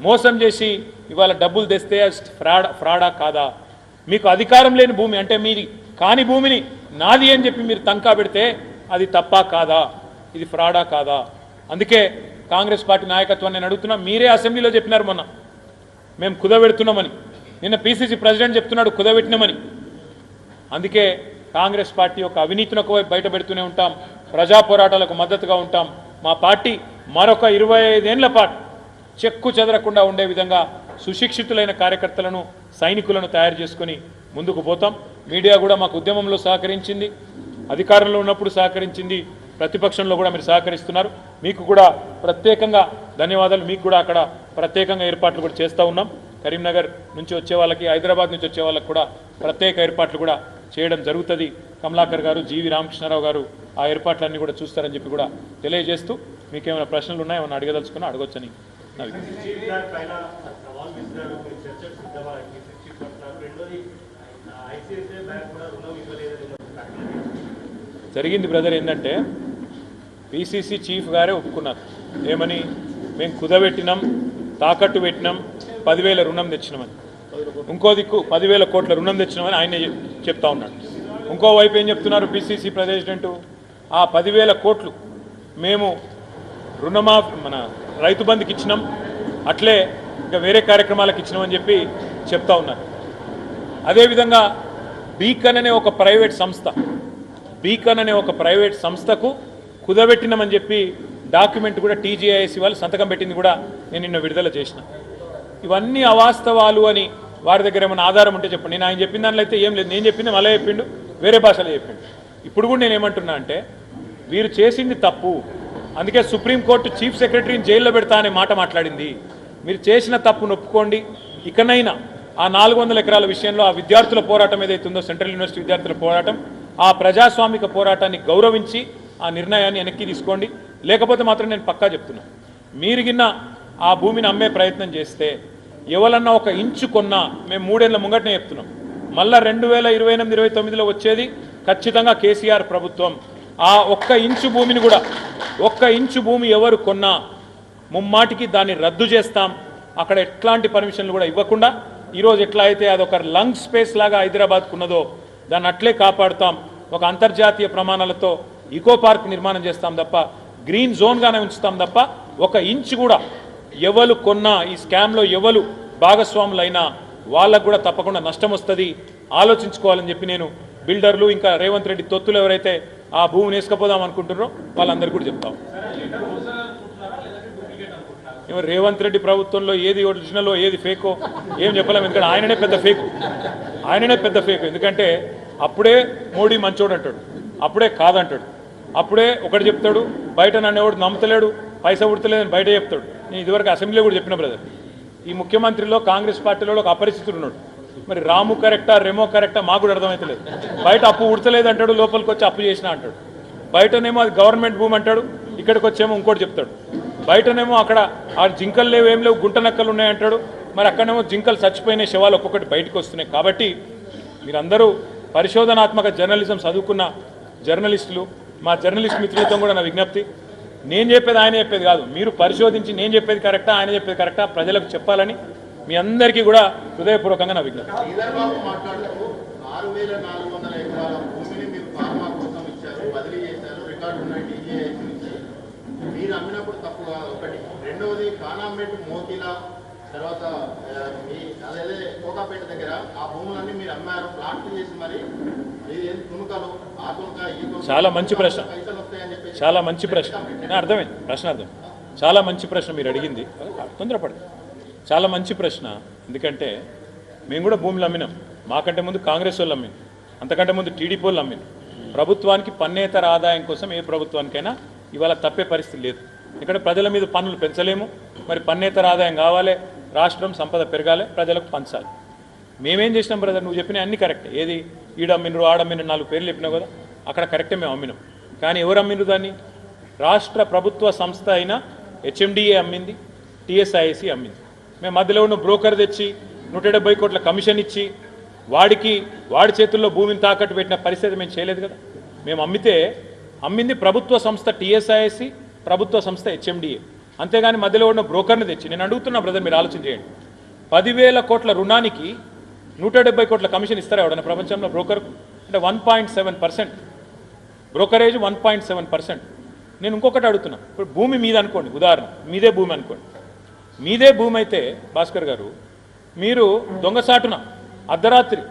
మోసం చేసి ఇవాళ డబ్బులు తెస్తే ఫ్రాడా కాదా? మీకు అధికారం లేని భూమి అంటే మీది కాని భూమిని నాది అని చెప్పి మీరు తంకా పెడితే అది తప్పా కాదా? ఇది ఫ్రాడా కాదా? అందుకే కాంగ్రెస్ పార్టీ నాయకత్వాన్ని నేను అడుగుతున్నా. మీరే అసెంబ్లీలో చెప్పినారు మొన్న మేము కుదబెడుతున్నామని, నిన్న పిసిసి ప్రెసిడెంట్ చెప్తున్నాడు కుదబెట్టినామని. అందుకే కాంగ్రెస్ పార్టీ యొక్క అవినీతిని ఒకవైపు బయట పెడుతూనే ఉంటాం, ప్రజా పోరాటాలకు మద్దతుగా ఉంటాం. మా పార్టీ మరొక 25 ఏళ్ల పాటు చెక్కు చెదరకుండా ఉండే విధంగా సుశిక్షితులైన కార్యకర్తలను, సైనికులను తయారు చేసుకుని ముందుకు పోతాం. మీడియా కూడా మాకు ఉద్యమంలో సహకరించింది, అధికారంలో ఉన్నప్పుడు సహకరించింది, ప్రతిపక్షంలో కూడా మీరు సహకరిస్తున్నారు. మీకు కూడా ప్రత్యేకంగా ధన్యవాదాలు. మీకు కూడా అక్కడ ప్రత్యేకంగా ఏర్పాట్లు కూడా చేస్తూ ఉన్నాం. కరీంనగర్ నుంచి వచ్చే వాళ్ళకి, హైదరాబాద్ నుంచి వచ్చే వాళ్ళకి కూడా ప్రత్యేక ఏర్పాట్లు కూడా చేయడం జరుగుతుంది. కమలాకర్ గారు, జీవి రామకృష్ణారావు గారు ఆ ఏర్పాట్లన్నీ కూడా చూస్తారని చెప్పి కూడా తెలియజేస్తూ, మీకు ఏమైనా ప్రశ్నలు ఉన్నాయో ఏమైనా అడగదలుచుకున్నా అడగొచ్చని జరిగింది. బ్రదర్ ఏంటంటే పిసిసి చీఫ్ గారే ఒప్పుకున్నారు. ఏమని? మేము కుదబెట్టినాం, తాకట్టు పెట్టినాం, 10,000 రుణం తెచ్చినామని. ఇంకో దిక్కు 10,000 కోట్ల రుణం తెచ్చినామని ఆయనే చెప్తా ఉన్నాడు. ఇంకోవైపు ఏం చెప్తున్నారు పిసిసి ప్రెసిడెంట్? ఆ 10,000 కోట్లు మేము మన రైతు బంధుకి ఇచ్చినాం, అట్లే ఇంకా వేరే కార్యక్రమాలకు ఇచ్చినామని చెప్పి చెప్తా ఉన్నారు. అదేవిధంగా బీకన్ అనే ఒక ప్రైవేట్ సంస్థకు కుదబెట్టినామని చెప్పి డాక్యుమెంట్ కూడా టీజీఐఎస్ వాళ్ళు సంతకం పెట్టింది కూడా నేను నిన్న విడుదల చేసిన. ఇవన్నీ అవాస్తవాలు అని వారి దగ్గర ఏమైనా ఆధారం ఉంటే చెప్పండి. నేను ఆయన చెప్పిన దానిలో అయితే ఏం లేదు. నేను చెప్పింది మళ్ళీ చెప్పిండు, వేరే భాషలో చెప్పిండు. ఇప్పుడు కూడా నేను ఏమంటున్నా అంటే వీరు చేసింది తప్పు, అందుకే సుప్రీంకోర్టు చీఫ్ సెక్రటరీని జైల్లో పెడతా అనే మాట మాట్లాడింది. మీరు చేసిన తప్పును ఒప్పుకోండి. ఇకనైనా ఆ 400 ఎకరాల విషయంలో ఆ విద్యార్థుల పోరాటం ఏదైతుందో సెంట్రల్ యూనివర్సిటీ విద్యార్థుల పోరాటం, ఆ ప్రజాస్వామిక పోరాటాన్ని గౌరవించి ఆ నిర్ణయాన్ని వెనక్కి తీసుకోండి. లేకపోతే మాత్రం నేను పక్కా చెప్తున్నా, మీరు గిన్న ఆ భూమిని అమ్మే ప్రయత్నం చేస్తే ఎవరన్నా ఒక ఇంచు కొన్నా మేము 3 ఏళ్ల ముంగటనే చెప్తున్నాం, మళ్ళా 2028-29లో వచ్చేది ఖచ్చితంగా కేసీఆర్ ప్రభుత్వం. ఆ ఒక్క ఇంచు భూమిని కూడా, ఒక్క ఇంచు భూమి ఎవరు కొన్నా ముమ్మాటికి దాన్ని రద్దు చేస్తాం. అక్కడ ఎట్లాంటి పర్మిషన్లు కూడా ఇవ్వకుండా ఈరోజు ఎట్లా అయితే అదొక లంగ్ స్పేస్ లాగా హైదరాబాద్కు ఉన్నదో దాన్ని అట్లే కాపాడుతాం. ఒక అంతర్జాతీయ ప్రమాణాలతో ఈకో పార్క్ నిర్మాణం చేస్తాం తప్ప, గ్రీన్ జోన్గానే ఉంచుతాం తప్ప, ఒక ఇంచు కూడా ఎవరు కొన్నా ఈ స్కామ్లో ఎవరు భాగస్వాములైనా వాళ్ళకు కూడా తప్పకుండా నష్టం వస్తుంది. ఆలోచించుకోవాలని చెప్పి నేను బిల్డర్లు ఇంకా రేవంత్ రెడ్డి తొత్తులు ఎవరైతే ఆ భూమిని వేసుకపోదాం అనుకుంటున్నారో వాళ్ళందరికీ కూడా చెప్తాం. రేవంత్ రెడ్డి ప్రభుత్వంలో ఏది ఒరిజినలో ఏది ఫేకో ఏం చెప్పలేము. ఎందుకంటే ఆయననే పెద్ద ఫేక్. ఎందుకంటే అప్పుడే మోడీ మంచోడు అంటాడు, అప్పుడే కాదంటాడు, అప్పుడే ఒకటి చెప్తాడు, బయట నన్ను నమ్ముతలేడు, పైసా ఉడతలేదని బయట చెప్తాడు. నేను ఇదివరకు అసెంబ్లీలో కూడా చెప్పిన బ్రదర్, ఈ ముఖ్యమంత్రిలో కాంగ్రెస్ పార్టీలో ఒక అపరిస్థితుడు ఉన్నాడు. మరి రాము కరెక్టా రెమో కరెక్టా మాకు కూడా అర్థమవుతలేదు. బయట అప్పు ఉడతలేదు అంటాడు, లోపలికి వచ్చి అప్పు చేసినా అంటాడు. బయటనేమో అది గవర్నమెంట్ భూమి అంటాడు, ఇక్కడికి వచ్చేమో ఇంకోటి చెప్తాడు. బయటనేమో అక్కడ ఆ జింకలు లేవు, ఏం లేవు, గుంట నక్కలు ఉన్నాయంటాడు. మరి అక్కడనేమో జింకలు చచ్చిపోయిన శవాలు ఒక్కొక్కటి బయటకు వస్తున్నాయి. కాబట్టి మీరందరూ పరిశోధనాత్మక జర్నలిజం చదువుకున్న జర్నలిస్టులు, మా జర్నలిస్ట్ మిత్రులతో కూడా నా విజ్ఞప్తి, నేను చెప్పేది ఆయన చెప్పేది కాదు, మీరు పరిశోధించి నేను చెప్పేది కరెక్టా ఆయన చెప్పేది కరెక్టా ప్రజలకు చెప్పాలని మీ అందరికీ కూడా హృదయపూర్వకంగా నా విజ్ఞప్తి. మీరు అమ్మినప్పుడు తప్పు కాదు ఒకటి. రెండవది కానాంబెట్ మోకిలా తర్వాత అదే కోకాపేట దగ్గర ఆ భూములన్నీ మీరు అమ్మారు, ప్లాట్లు చేసి మరి తుణుకలు ఆ తుణుక ఈ తుణుక. చాలా మంచి ప్రశ్న, పైసలు వస్తాయని చెప్పి చాలా మంచి ప్రశ్న. అర్థమైంది ప్రశ్న, అర్థం. చాలా మంచి ప్రశ్న మీరు అడిగింది, తొందరపడి చాలా మంచి ప్రశ్న. ఎందుకంటే మేము కూడా భూములు అమ్మినాం. మాకంటే ముందు కాంగ్రెస్ వాళ్ళు అమ్మినాం, అంతకంటే ముందు టీడీపీ వాళ్ళు అమ్మినాం. ప్రభుత్వానికి పన్నేతర ఆదాయం కోసం ఏ ప్రభుత్వానికైనా ఇవాళ తప్పే పరిస్థితి లేదు. ఇక్కడ ప్రజల మీద పన్నులు పెంచలేము, మరి పన్నేతర ఆదాయం కావాలి, రాష్ట్రం సంపద పెరగాలి, ప్రజలకు పంచాలి. మేమేం చేసినాం బ్రదర్, నువ్వు చెప్పిన అన్ని కరెక్టే. ఏది ఈడమ్మినరు ఆడమ్మినరు 4 పేర్లు చెప్పినావు కదా, అక్కడ కరెక్టే మేము అమ్మినాం. కానీ ఎవరు అమ్మినరు దాన్ని? రాష్ట్ర ప్రభుత్వ సంస్థ అయిన హెచ్ఎండిఏ అమ్మింది, టీఎస్ఐఏసి అమ్మింది. మేము మధ్యలో ఉన్న బ్రోకర్ తెచ్చి 170 కోట్ల కమిషన్ ఇచ్చి వాడి చేతుల్లో భూమిని తాకట్టు పెట్టిన పరిస్థితి మేము చేయలేదు కదా. మేము అమ్మింది ప్రభుత్వ సంస్థ టీఎస్ఐఏసి, ప్రభుత్వ సంస్థ హెచ్ఎండిఏ. అంతేగాని మధ్యలో ఉన్న బ్రోకర్ని తెచ్చి. నేను అడుగుతున్నా బ్రదర్, మీరు ఆలోచన చేయండి. 10,000 కోట్ల రుణానికి 170 కోట్ల కమిషన్ ఇస్తారా ఎవడన్నా ప్రపంచంలో బ్రోకర్కు? అంటే 1.7% బ్రోకరేజ్, 1.7%. నేను ఇంకొకటి అడుగుతున్నా, ఇప్పుడు భూమి మీద అనుకోండి, ఉదాహరణ మీదే భూమి అనుకోండి. మీదే భూమి అయితే భాస్కర్ గారు, మీరు దొంగసాటున అర్ధరాత్రి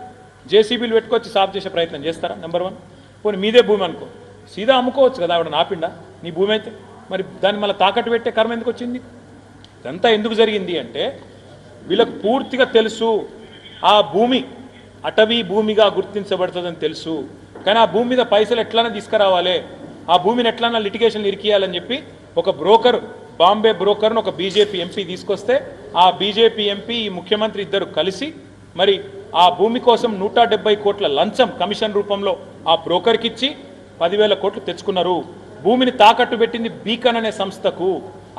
జేసీబీలు పెట్టుకొచ్చి సాఫ్ చేసే ప్రయత్నం చేస్తారా? నెంబర్ 1. పోనీ మీదే భూమి అనుకో, సీదా అమ్ముకోవచ్చు కదా ఆవిడ నాపిండా నీ భూమి అయితే. మరి దాన్ని మళ్ళీ తాకట్టు పెట్టే కర్మ ఎందుకు వచ్చింది? ఇదంతా ఎందుకు జరిగింది అంటే వీళ్ళకు పూర్తిగా తెలుసు ఆ భూమి అటవీ భూమిగా గుర్తించబడుతుందని తెలుసు. కానీ ఆ భూమి మీద పైసలు ఎట్లైనా తీసుకురావాలి, ఆ భూమిని ఎట్లైనా లిటిగేషన్ ఇరికియాలని చెప్పి ఒక బ్రోకర్, బాంబే బ్రోకర్ను ఒక బీజేపీ ఎంపీ తీసుకొస్తే ఆ బీజేపీ ఎంపీ ఈ ముఖ్యమంత్రి ఇద్దరు కలిసి మరి ఆ భూమి కోసం 170 కోట్ల లంచం కమిషన్ రూపంలో ఆ బ్రోకర్కి ఇచ్చి 10,000 కోట్లు తెచ్చుకున్నారు. భూమిని తాకట్టు పెట్టింది బీకన్ అనే సంస్థకు,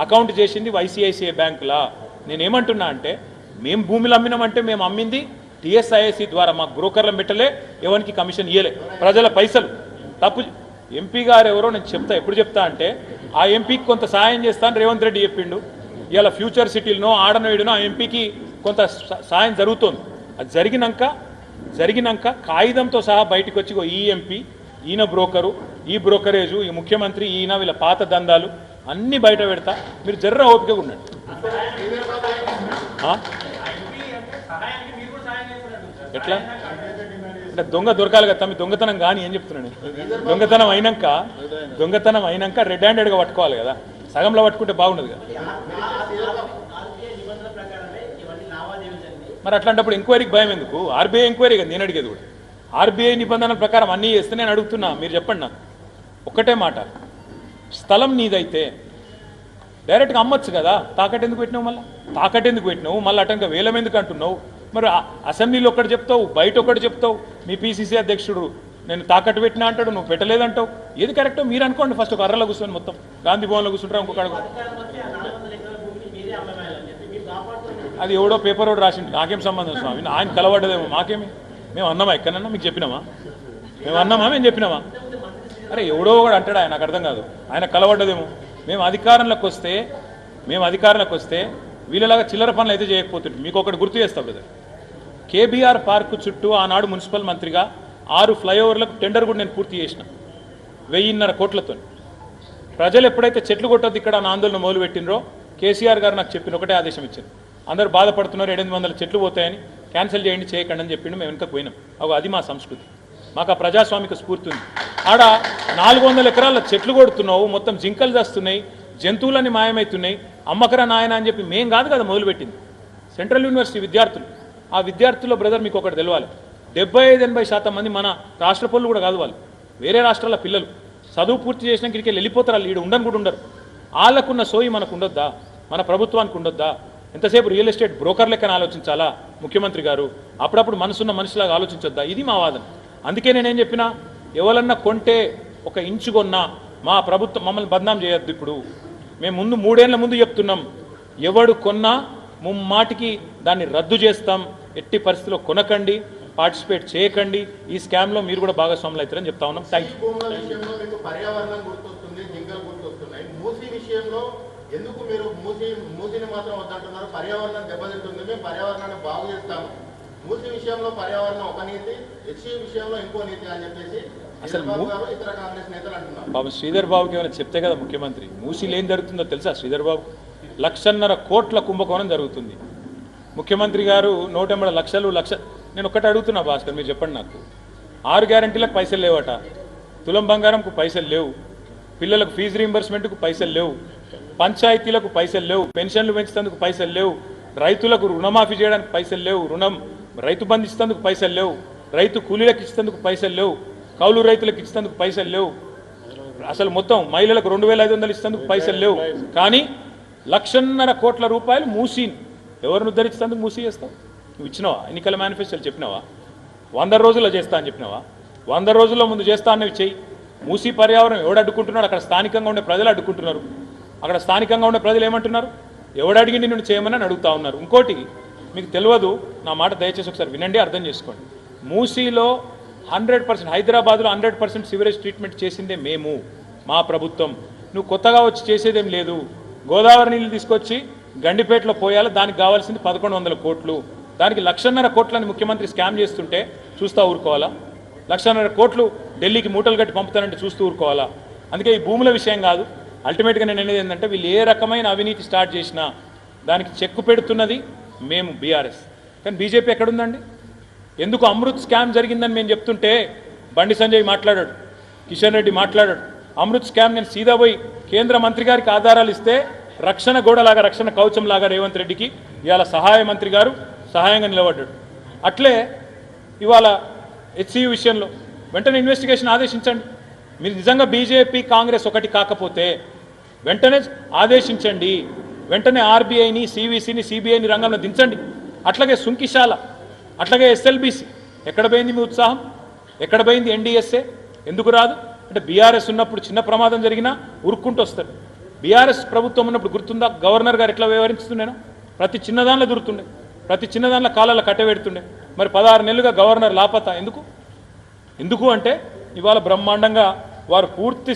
అకౌంట్ చేసింది ఐసిఐసిఐ బ్యాంకులా. నేనేమంటున్నా అంటే మేము భూములు అమ్మినామంటే మేము అమ్మింది టీఎస్ఐఏసి ద్వారా, మాకు బ్రోకర్లను పెట్టలే, ఎవరికి కమిషన్ ఇయ్యలే, ప్రజల పైసలు. తప్పు ఎంపీ గారు ఎవరో నేను చెప్తా, ఎప్పుడు చెప్తా అంటే ఆ ఎంపీకి కొంత సాయం చేస్తాను రేవంత్ రెడ్డి చెప్పిండు. ఇలా ఫ్యూచర్ సిటీలనో ఆడనోయిడనో ఆ ఎంపీకి కొంత సాయం జరుగుతోంది. అది జరిగినాక కాగితంతో సహా బయటకు వచ్చి ఈ ఎంపీ, ఈయన బ్రోకరు, ఈ బ్రోకరేజు, ఈ ముఖ్యమంత్రి, ఈయన వీళ్ళ పాత దందాలు అన్నీ బయట పెడతా. మీరు జర్ర ఓపికగా ఉండండి. ఎట్లా అంటే దొంగ దొరకాలి కదా తమ్మి, దొంగతనం కానీ ఏం చెప్తున్నాను. దొంగతనం అయినాక రెడ్ హ్యాండెడ్గా పట్టుకోవాలి కదా, సగంలో పట్టుకుంటే బాగుండదు కదా. మరి అట్లాంటప్పుడు ఎంక్వైరీకి భయం ఎందుకు? ఆర్బీఐ ఎంక్వైరీ కదా నేను అడిగేది కూడా. ఆర్బీఐ నిబంధనల ప్రకారం అన్నీ చేస్తే నేను అడుగుతున్నా, మీరు చెప్పండి నాకు ఒక్కటే మాట, స్థలం నీదైతే డైరెక్ట్గా అమ్మొచ్చు కదా, తాకట్టు ఎందుకు పెట్టినావు? తాకట్టు ఎందుకు పెట్టినావు? మళ్ళీ అటంగా వేలం ఎందుకు అంటున్నావు? మరి అసెంబ్లీలో ఒకటి చెప్తావు, బయట ఒకటి చెప్తావు. మీ పీసీసీ అధ్యక్షుడు నేను తాకట్టు పెట్టినా అంటాడు, నువ్వు పెట్టలేదంటావు. ఏది కరెక్టో మీరు అనుకోండి. ఫస్ట్ ఒక అర్రలో కూర్చొని మొత్తం గాంధీ భవన్లో కూర్చుంటారా ఇంకొక అది ఎవడో పేపర్ ఒకటి రాసిండు, నాకేం సంబంధం స్వామి? ఆయన కలవడ్డదేమో, మాకేమి? మేము అన్నామా ఎక్కడన్నా? మీకు చెప్పినామా? మేము అన్నామా? మేము చెప్పినామా? అరే ఎవడో ఒకడు అంటాడు, ఆయన నాకు అర్థం కాదు. ఆయన కలవడ్డదేమో. మేము అధికారంలోకి వస్తే వీళ్ళలాగా చిల్లర పనులు అయితే చేయకపోతుంది. మీకు ఒకటి గుర్తు చేస్తాం కదా, కేబీఆర్ పార్కు చుట్టూ ఆనాడు మున్సిపల్ మంత్రిగా 6 ఫ్లైఓవర్లకు టెండర్ కూడా నేను పూర్తి చేసిన 1,500 కోట్లతో. ప్రజలు ఎప్పుడైతే చెట్లు కొట్టొద్దు ఇక్కడ నా ఆందోళన మొదలుపెట్టినరో కేసీఆర్ గారు నాకు చెప్పిన ఒకటే ఆదేశం ఇచ్చారు, అందరూ బాధపడుతున్నారు 800 చెట్లు పోతాయని, క్యాన్సిల్ చేయండి చేయకండి అని చెప్పిండు. మేము వెనుక పోయినాం. అది మా సంస్కృతి, మాకు ఆ ప్రజాస్వామిక స్ఫూర్తి ఉంది. ఆడ 400 ఎకరాల చెట్లు కొడుతున్నావు, మొత్తం జింకలు చేస్తున్నాయి, జంతువులన్నీ మాయమవుతున్నాయి, అమ్మకరా నాయన అని చెప్పి మేం కాదు కదా మొదలుపెట్టింది, సెంట్రల్ యూనివర్సిటీ విద్యార్థులు. ఆ విద్యార్థుల్లో బ్రదర్ మీకు ఒకటి తెలవాలి, 75-80% మంది మన రాష్ట్ర పనులు కూడా కాదు, వాళ్ళు వేరే రాష్ట్రాల పిల్లలు. చదువు పూర్తి చేసినాక ఇక్కడికి వెళ్ళిపోతారు, వాళ్ళు ఈడ ఉండని కూడా ఉండరు. వాళ్ళకున్న సోయి మనకు ఉండొద్దా? మన ప్రభుత్వానికి ఉండొద్దా? ఎంతసేపు రియల్ ఎస్టేట్ బ్రోకర్ లెక్కన ఆలోచించాలా ముఖ్యమంత్రి గారు? అప్పుడప్పుడు మనసున్న మనిషిలాగా ఆలోచించొద్దా? ఇది మా వాదన. అందుకే నేనేం చెప్పినా, ఎవరన్నా కొంటే ఒక ఇంచు కొన్నా మా ప్రభుత్వం మమ్మల్ని బద్నాం చేయొద్దు. ఇప్పుడు మేము 3 ఏళ్ల ముందు చెప్తున్నాం, ఎవడు కొన్నా ముమ్మాటికి దాన్ని రద్దు చేస్తాం, ఎట్టి పరిస్థితిలో కొనకండి, పార్టిసిపేట్ చేయకండి, ఈ స్కామ్లో మీరు కూడా భాగస్వాములు అవుతారని చెప్తా ఉన్నాం. Thank you. పర్యావరణం గుర్తొస్తుంది, జింకలు గుర్తొస్తున్నాయి. మూసీ విషయంలో ఎందుకు మీరు మూసీని మాత్రం వద్దంటున్నారు? పర్యావరణం దెబ్బతింటుంది, మేము పర్యావరణాన్ని బాగు చేస్తాము. మూసీ విషయంలో పర్యావరణం ఒక నీతి, హెచ్సీ విషయంలో ఇంకో నీతి అని చెప్పేసి అసలు ఇతర కాంగ్రెస్ నేతలు అంటున్నారు. బాబు శ్రీధర్ బాబుకి ఏమైనా చెప్తే కదా ముఖ్యమంత్రి, మూసీలు ఏం జరుగుతుందో తెలుసా? శ్రీధర్ బాబు 1,50,000 కోట్ల కుంభకోణం జరుగుతుంది. ముఖ్యమంత్రి గారు 180 లక్షలు. నేను ఒక్కటి అడుగుతున్నా భాస్కర్, మీరు చెప్పండి నాకు, 6 గ్యారంటీలకు పైసలు లేవట, తులం బంగారంకు పైసలు లేవు, పిల్లలకు ఫీజు రీంబర్స్మెంట్కు పైసలు లేవు, పంచాయతీలకు పైసలు లేవు, పెన్షన్లు పెంచేందుకు పైసలు లేవు, రైతులకు రుణమాఫీ చేయడానికి పైసలు లేవు, రైతు బంధు ఇచ్చేందుకు పైసలు లేవు, రైతు కూలీలకు ఇచ్చేందుకు పైసలు లేవు, కౌలు రైతులకు ఇచ్చేందుకు పైసలు లేవు, అసలు మొత్తం మహిళలకు 2,500 ఇచ్చేందుకు పైసలు లేవు. కానీ 1,50,000 కోట్ల రూపాయలు మూసీని ఎవరిని ఉద్ధరించేందుకు మూసీ చేస్తావు? నువ్వు ఇచ్చినావా? ఎన్నికల మేనిఫెస్టోలు చెప్పినావా? 100 రోజుల్లో చేస్తా అని చెప్పినావా? 100 రోజుల్లో ముందు చేస్తా అన్నవి చెయ్యి. మూసీ పర్యావరణం ఎవడు అడ్డుకుంటున్నాడు? అక్కడ స్థానికంగా ఉండే ప్రజలు అడ్డుకుంటున్నారు. అక్కడ స్థానికంగా ఉండే ప్రజలు ఏమంటున్నారు? ఎవడు అడిగి నిన్ను చేయమని అడుగుతా ఉన్నారు. ఇంకోటి మీకు తెలియదు, నా మాట దయచేసి ఒకసారి వినండి, అర్థం చేసుకోండి. మూసీలో 100%, హైదరాబాద్లో 100% సివరేజ్ ట్రీట్మెంట్ చేసిందే మేము, మా ప్రభుత్వం. నువ్వు కొత్తగా వచ్చి చేసేదేం లేదు. గోదావరి నీళ్ళు తీసుకొచ్చి గండిపేటలో పోయాలి, దానికి కావాల్సింది 1,100 కోట్లు. దానికి 1,50,000 కోట్లని ముఖ్యమంత్రి స్కామ్ చేస్తుంటే చూస్తూ ఊరుకోవాలా? 1,50,000 కోట్లు ఢిల్లీకి మూటలు కట్టి పంపుతానంటే చూస్తూ ఊరుకోవాలా? అందుకే ఈ భూముల విషయం కాదు, అల్టిమేట్గా నేను అనేది ఏంటంటే, వీళ్ళు ఏ రకమైన అవినీతి స్టార్ట్ చేసినా దానికి చెక్కు పెడుతున్నది మేము బీఆర్ఎస్. కానీ బీజేపీ ఎక్కడుందండి? ఎందుకు అమృత్ స్కామ్ జరిగిందని మేము చెప్తుంటే బండి సంజయ్ మాట్లాడాడు, కిషన్ రెడ్డి మాట్లాడాడు. అమృత్ స్కామ్ నేను సీదా పోయి కేంద్ర మంత్రి గారికి ఆధారాలు ఇస్తే రక్షణ గోడలాగా, రక్షణ కవచంలాగా రేవంత్ రెడ్డికి ఇవాళ సహాయ మంత్రి గారు సహాయంగా నిలబడ్డాడు. అట్లే ఇవాళ హెచ్సియు విషయంలో వెంటనే ఇన్వెస్టిగేషన్ ఆదేశించండి. మీరు నిజంగా బీజేపీ కాంగ్రెస్ ఒకటి కాకపోతే వెంటనే ఆదేశించండి, వెంటనే ఆర్బీఐని, సివిసిని, సిబిఐని రంగంలో దించండి. అట్లాగే సుంకిశాల, అట్లాగే ఎస్ఎల్బీసీ. ఎక్కడ పోయింది మీ ఉత్సాహం? ఎక్కడ పోయింది ఎన్డీఎస్ఏ? ఎందుకు రాదు అంటే, బీఆర్ఎస్ ఉన్నప్పుడు చిన్న ప్రమాదం జరిగినా ఉరుక్కుంటూ వస్తారు. బీఆర్ఎస్ ప్రభుత్వం ఉన్నప్పుడు గుర్తుందా గవర్నర్ గారు ఎట్లా వ్యవహరిస్తుండేనో? ప్రతి చిన్నదానిలో దొరుకుతుండే, ప్రతి చిన్నదానిలో కాలాల్లో కట్టబెడుతుండే. మరి 16 నెలలుగా గవర్నర్ లాపతా ఎందుకు అంటే, ఇవాళ బ్రహ్మాండంగా వారు పూర్తి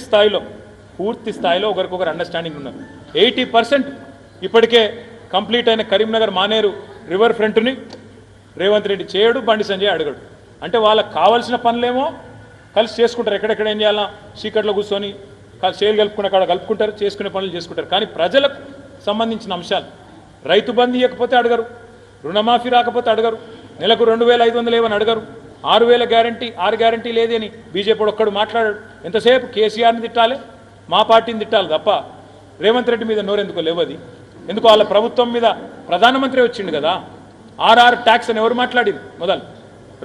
స్థాయిలో ఒకరికొకరు అండర్స్టాండింగ్ ఉన్నారు. 80% ఇప్పటికే కంప్లీట్ అయిన కరీంనగర్ మానేరు రివర్ ఫ్రంట్ని రేవంత్ రెడ్డి చేయడు, బండి సంజయ్ అడగడు. అంటే వాళ్ళకి కావాల్సిన పనులేమో కలిసి చేసుకుంటారు. ఎక్కడెక్కడ ఏం చేయాలన్నా చీకట్లో కూర్చొని చేలు కలుపుకునే కాడ కలుపుకుంటారు, చేసుకునే పనులు చేసుకుంటారు. కానీ ప్రజలకు సంబంధించిన అంశాలు, రైతు బంధు ఇవ్వకపోతే అడగరు, రుణమాఫీ రాకపోతే అడగరు, నెలకు 2,500 ఏమని అడగరు, 6,000 గ్యారంటీ 6 గ్యారంటీ లేదని బీజేపీ ఒక్కడు మాట్లాడాడు. ఎంతసేపు కేసీఆర్ని తిట్టాలి, మా పార్టీని తిట్టాలి తప్ప రేవంత్ రెడ్డి మీద నోరెందుకో లేవది. ఎందుకు వాళ్ళ ప్రభుత్వం మీద ప్రధానమంత్రి వచ్చిండు కదా. RR ట్యాక్స్ అని ఎవరు మాట్లాడింది? మొదలు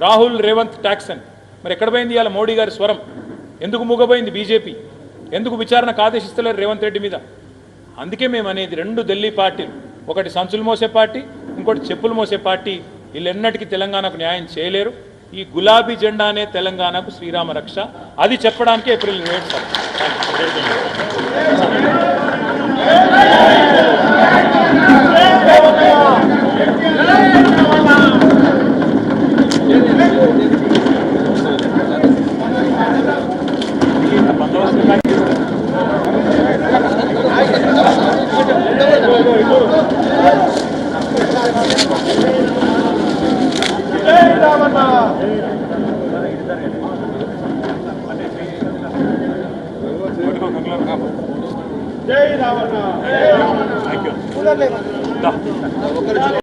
రాహుల్ రేవంత్ ట్యాక్స్ అని మరి ఎక్కడ పోయింది ఇవాళ మోడీ గారి స్వరం? ఎందుకు మూగపోయింది బీజేపీ? ఎందుకు విచారణకు ఆదేశిస్తలేరు రేవంత్ రెడ్డి మీద? అందుకే మేము అనేది 2 ఢిల్లీ పార్టీలు, ఒకటి సంచులు మోసే పార్టీ, ఇంకోటి చెప్పులు మోసే పార్టీ, వీళ్ళెన్నటికీ తెలంగాణకు న్యాయం చేయలేరు. ఈ గులాబీ జెండానే తెలంగాణకు శ్రీరామ రక్ష. అది చెప్పడానికి ఏప్రిల్ 27 సార్. జై రావణ.